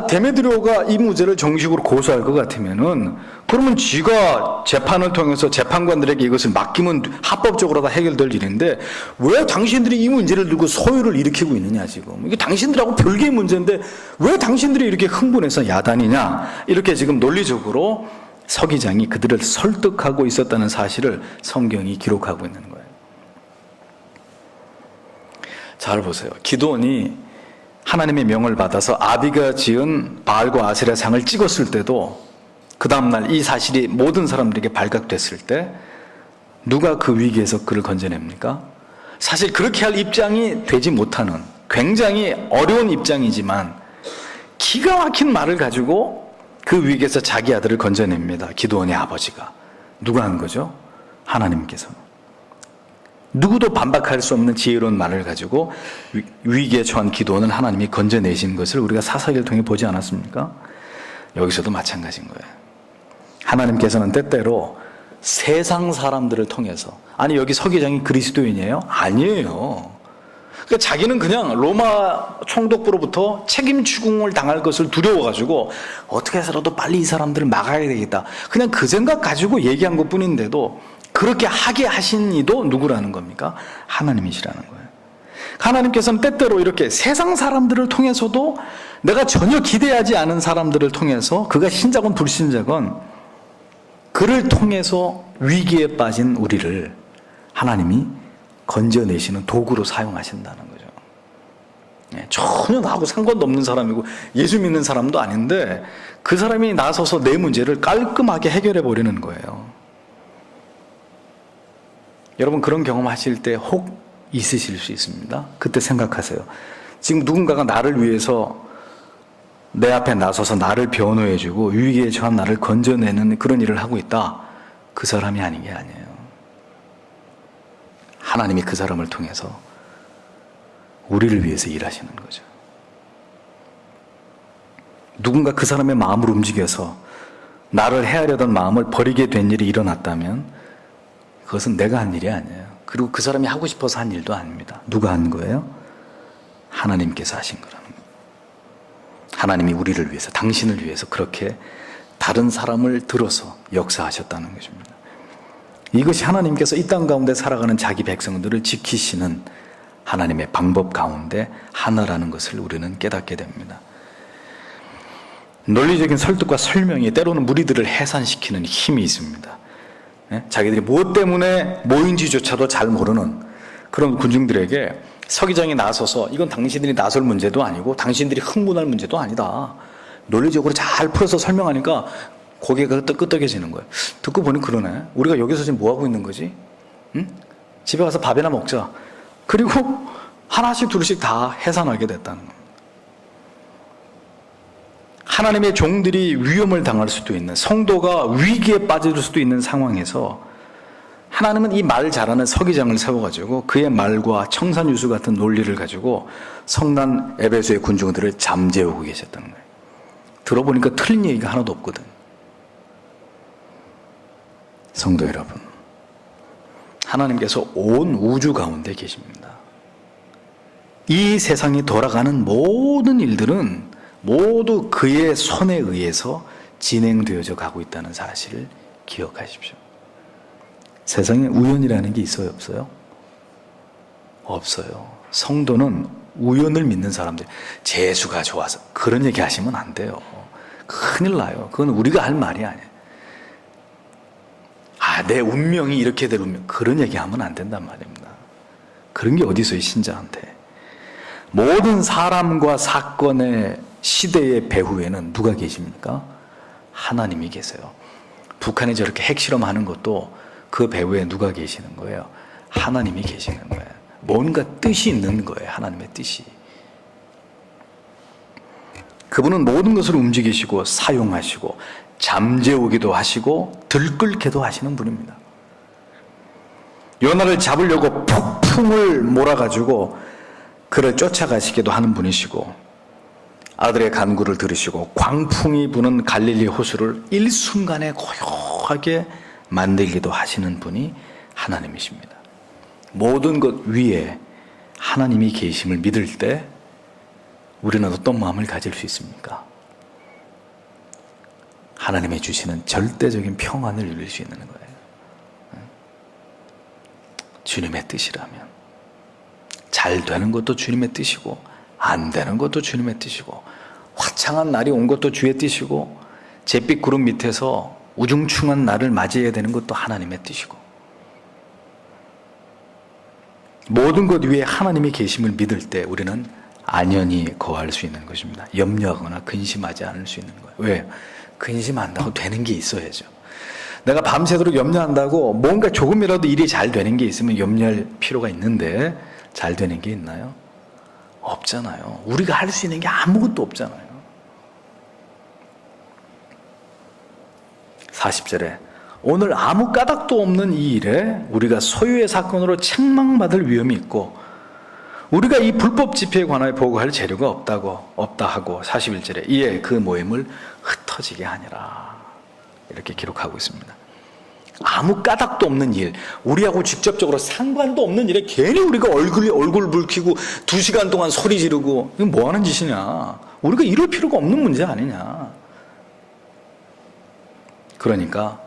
데메드리오가 이 문제를 정식으로 고소할 것 같으면은 그러면 지가 재판을 통해서 재판관들에게 이것을 맡기면 합법적으로 다 해결될 일인데 왜 당신들이 이 문제를 두고 소요를 일으키고 있느냐 지금. 이게 당신들하고 별개의 문제인데 왜 당신들이 이렇게 흥분해서 야단이냐. 이렇게 지금 논리적으로 서기장이 그들을 설득하고 있었다는 사실을 성경이 기록하고 있는 거예요. 잘 보세요. 기드온이 하나님의 명을 받아서 아비가 지은 바알과 아세라 상을 찍었을 때도 그 다음날 이 사실이 모든 사람들에게 발각됐을 때 누가 그 위기에서 그를 건져냅니까? 사실 그렇게 할 입장이 되지 못하는 굉장히 어려운 입장이지만 기가 막힌 말을 가지고 그 위기에서 자기 아들을 건져냅니다. 기드온의 아버지가. 누가 한 거죠? 하나님께서. 누구도 반박할 수 없는 지혜로운 말을 가지고 위기에 처한 기드온을 하나님이 건져내신 것을 우리가 사사기를 통해 보지 않았습니까? 여기서도 마찬가지인 거예요. 하나님께서는 때때로 세상 사람들을 통해서, 아니 여기 서기장이 그리스도인이에요? 아니에요. 그러니까 자기는 그냥 로마 총독부로부터 책임 추궁을 당할 것을 두려워가지고 어떻게 해서라도 빨리 이 사람들을 막아야 되겠다. 그냥 그 생각 가지고 얘기한 것 뿐인데도 그렇게 하게 하신 이도 누구라는 겁니까? 하나님이시라는 거예요. 하나님께서는 때때로 이렇게 세상 사람들을 통해서도 내가 전혀 기대하지 않은 사람들을 통해서 그가 신자건 불신자건 그를 통해서 위기에 빠진 우리를 하나님이 건져내시는 도구로 사용하신다는 거죠. 전혀 나하고 상관도 없는 사람이고 예수 믿는 사람도 아닌데 그 사람이 나서서 내 문제를 깔끔하게 해결해 버리는 거예요. 여러분 그런 경험 하실 때 혹 있으실 수 있습니다. 그때 생각하세요. 지금 누군가가 나를 위해서 내 앞에 나서서 나를 변호해주고 위기에 처한 나를 건져내는 그런 일을 하고 있다. 그 사람이 아닌 게 아니에요. 하나님이 그 사람을 통해서 우리를 위해서 일하시는 거죠. 누군가 그 사람의 마음을 움직여서 나를 헤아려던 마음을 버리게 된 일이 일어났다면 그것은 내가 한 일이 아니에요. 그리고 그 사람이 하고 싶어서 한 일도 아닙니다. 누가 한 거예요? 하나님께서 하신 거라는 거예요. 하나님이 우리를 위해서, 당신을 위해서 그렇게 다른 사람을 들어서 역사하셨다는 것입니다. 이것이 하나님께서 이 땅 가운데 살아가는 자기 백성들을 지키시는 하나님의 방법 가운데 하나라는 것을 우리는 깨닫게 됩니다. 논리적인 설득과 설명이 때로는 무리들을 해산시키는 힘이 있습니다. 자기들이 무엇 때문에 뭐인지조차도 잘 모르는 그런 군중들에게 서기장이 나서서 이건 당신들이 나설 문제도 아니고 당신들이 흥분할 문제도 아니다. 논리적으로 잘 풀어서 설명하니까 고개가 끄덕여지는 거예요. 듣고 보니 그러네. 우리가 여기서 지금 뭐하고 있는 거지? 응? 집에 가서 밥이나 먹자. 그리고 하나씩 둘씩 다 해산하게 됐다는 겁니다. 하나님의 종들이 위험을 당할 수도 있는, 성도가 위기에 빠질 수도 있는 상황에서 하나님은 이 말 잘하는 서기장을 세워가지고 그의 말과 청산유수 같은 논리를 가지고 성난 에베소의 군중들을 잠재우고 계셨다는 거예요. 들어보니까 틀린 얘기가 하나도 없거든. 성도 여러분, 하나님께서 온 우주 가운데 계십니다. 이 세상이 돌아가는 모든 일들은 모두 그의 손에 의해서 진행되어져 가고 있다는 사실을 기억하십시오. 세상에 우연이라는 게 있어요, 없어요? 없어요. 성도는 우연을 믿는 사람들, 재수가 좋아서 그런 얘기 하시면 안 돼요. 큰일 나요. 그건 우리가 할 말이 아니에요. 내 운명이 이렇게 될 운명, 그런 얘기 하면 안 된단 말입니다. 그런 게 어디 있어요, 신자한테. 모든 사람과 사건의 시대의 배후에는 누가 계십니까? 하나님이 계세요. 북한이 저렇게 핵실험하는 것도 그 배후에 누가 계시는 거예요? 하나님이 계시는 거예요. 뭔가 뜻이 있는 거예요. 하나님의 뜻이. 그분은 모든 것을 움직이시고 사용하시고 잠재우기도 하시고 들끓게도 하시는 분입니다. 요나를 잡으려고 폭풍을 몰아가지고 그를 쫓아가시기도 하는 분이시고 아들의 간구를 들으시고 광풍이 부는 갈릴리 호수를 일순간에 고요하게 만들기도 하시는 분이 하나님이십니다. 모든 것 위에 하나님이 계심을 믿을 때 우리는 어떤 마음을 가질 수 있습니까? 하나님이 주시는 절대적인 평안을 누릴 수 있는 거예요. 주님의 뜻이라면 잘 되는 것도 주님의 뜻이고 안 되는 것도 주님의 뜻이고 화창한 날이 온 것도 주의 뜻이고 잿빛 구름 밑에서 우중충한 날을 맞이해야 되는 것도 하나님의 뜻이고 모든 것 위에 하나님이 계심을 믿을 때 우리는 안연히 거할 수 있는 것입니다. 염려하거나 근심하지 않을 수 있는 거예요. 왜? 근심한다고 되는 게 있어야죠. 내가 밤새도록 염려한다고 뭔가 조금이라도 일이 잘 되는 게 있으면 염려할 필요가 있는데 잘 되는 게 있나요? 없잖아요. 우리가 할 수 있는 게 아무것도 없잖아요. 40절에 오늘 아무 까닭도 없는 이 일에 우리가 소유의 사건으로 책망받을 위험이 있고 우리가 이 불법 집회에 관하여 보고할 재료가 없다 하고 41절에 이에 그 모임을 흩어지게 하니라 이렇게 기록하고 있습니다. 아무 까닭도 없는 일, 우리하고 직접적으로 상관도 없는 일에 괜히 우리가 얼굴 붉히고 2시간 동안 소리 지르고 이건 뭐 하는 짓이냐, 우리가 이럴 필요가 없는 문제 아니냐. 그러니까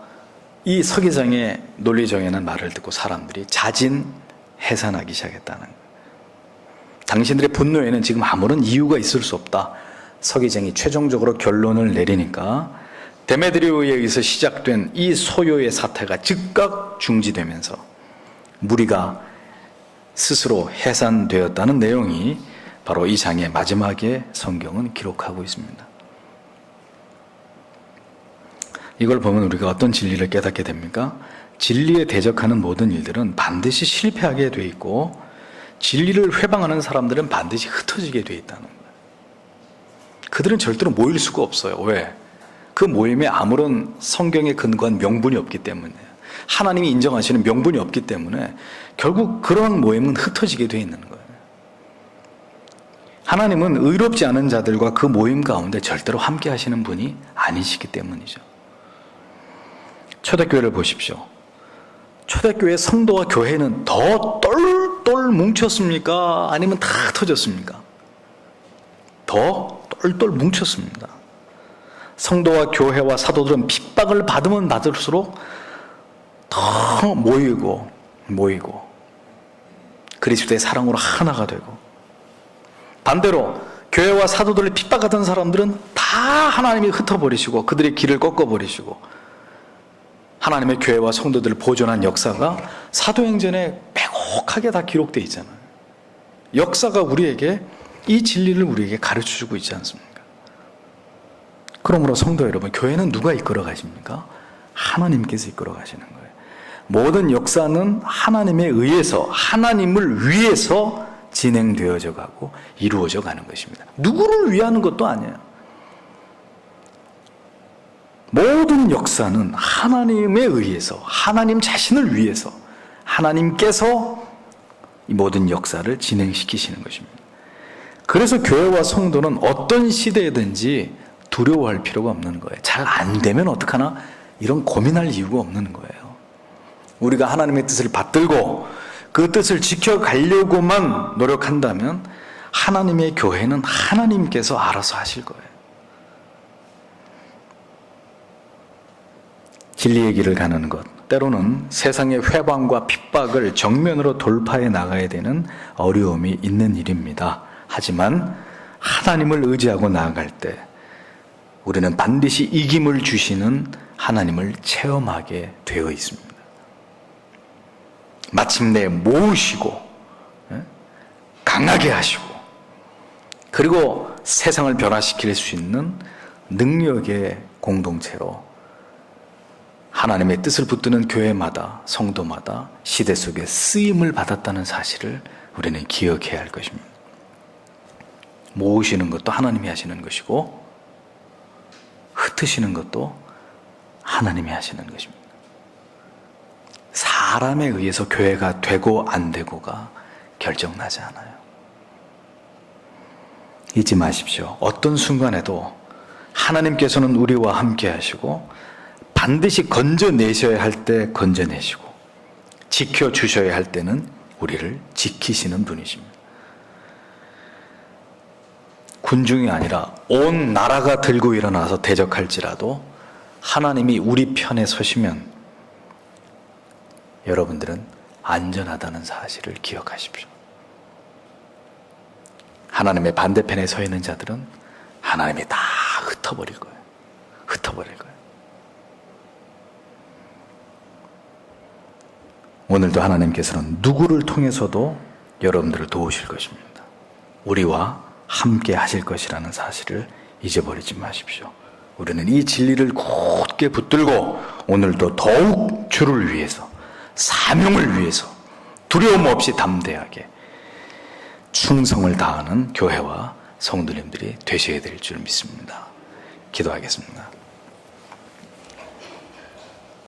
이 서기장의 논리정연한 말을 듣고 사람들이 자진해산하기 시작했다는 거예요. 당신들의 분노에는 지금 아무런 이유가 있을 수 없다. 서기장이 최종적으로 결론을 내리니까 데메드리오에 의해서 시작된 이 소요의 사태가 즉각 중지되면서 무리가 스스로 해산되었다는 내용이 바로 이 장의 마지막에 성경은 기록하고 있습니다. 이걸 보면 우리가 어떤 진리를 깨닫게 됩니까? 진리에 대적하는 모든 일들은 반드시 실패하게 돼 있고 진리를 회방하는 사람들은 반드시 흩어지게 돼 있다는 거예요. 그들은 절대로 모일 수가 없어요. 왜? 그 모임에 아무런 성경에 근거한 명분이 없기 때문에, 하나님이 인정하시는 명분이 없기 때문에 결국 그러한 모임은 흩어지게 돼 있는 거예요. 하나님은 의롭지 않은 자들과 그 모임 가운데 절대로 함께 하시는 분이 아니시기 때문이죠. 초대교회를 보십시오. 초대교회 성도와 교회는 더 똘똘 뭉쳤습니까? 아니면 다 흩어졌습니까? 더 똘똘 뭉쳤습니다. 성도와 교회와 사도들은 핍박을 받으면 받을수록 더 모이고 그리스도의 사랑으로 하나가 되고, 반대로 교회와 사도들을 핍박하던 사람들은 다 하나님이 흩어버리시고 그들의 길을 꺾어버리시고 하나님의 교회와 성도들을 보존한 역사가 사도행전에 빼곡하게 다 기록되어 있잖아요. 역사가 우리에게 이 진리를 우리에게 가르쳐주고 있지 않습니까? 그러므로 성도 여러분, 교회는 누가 이끌어 가십니까? 하나님께서 이끌어 가시는 거예요. 모든 역사는 하나님에 의해서, 하나님을 위해서 진행되어져 가고 이루어져 가는 것입니다. 누구를 위하는 것도 아니에요. 모든 역사는 하나님에 의해서, 하나님 자신을 위해서, 하나님께서 이 모든 역사를 진행시키시는 것입니다. 그래서 교회와 성도는 어떤 시대든지 두려워할 필요가 없는 거예요. 잘 안 되면 어떡하나 이런 고민할 이유가 없는 거예요. 우리가 하나님의 뜻을 받들고 그 뜻을 지켜가려고만 노력한다면 하나님의 교회는 하나님께서 알아서 하실 거예요. 진리의 길을 가는 것, 때로는 세상의 회방과 핍박을 정면으로 돌파해 나가야 되는 어려움이 있는 일입니다. 하지만 하나님을 의지하고 나아갈 때 우리는 반드시 이김을 주시는 하나님을 체험하게 되어 있습니다. 마침내 모으시고 강하게 하시고 그리고 세상을 변화시킬 수 있는 능력의 공동체로 하나님의 뜻을 붙드는 교회마다, 성도마다 시대 속에 쓰임을 받았다는 사실을 우리는 기억해야 할 것입니다. 모으시는 것도 하나님이 하시는 것이고 흩으시는 것도 하나님이 하시는 것입니다. 사람에 의해서 교회가 되고 안 되고가 결정나지 않아요. 잊지 마십시오. 어떤 순간에도 하나님께서는 우리와 함께 하시고 반드시 건져내셔야 할 때 건져내시고 지켜주셔야 할 때는 우리를 지키시는 분이십니다. 군중이 아니라 온 나라가 들고 일어나서 대적할지라도 하나님이 우리 편에 서시면 여러분들은 안전하다는 사실을 기억하십시오. 하나님의 반대편에 서 있는 자들은 하나님이 다 흩어버릴 거예요. 흩어버릴 거예요. 오늘도 하나님께서는 누구를 통해서도 여러분들을 도우실 것입니다. 우리와 함께 하실 것이라는 사실을 잊어버리지 마십시오. 우리는 이 진리를 굳게 붙들고 오늘도 더욱 주를 위해서, 사명을 위해서 두려움 없이 담대하게 충성을 다하는 교회와 성도님들이 되셔야 될 줄 믿습니다. 기도하겠습니다.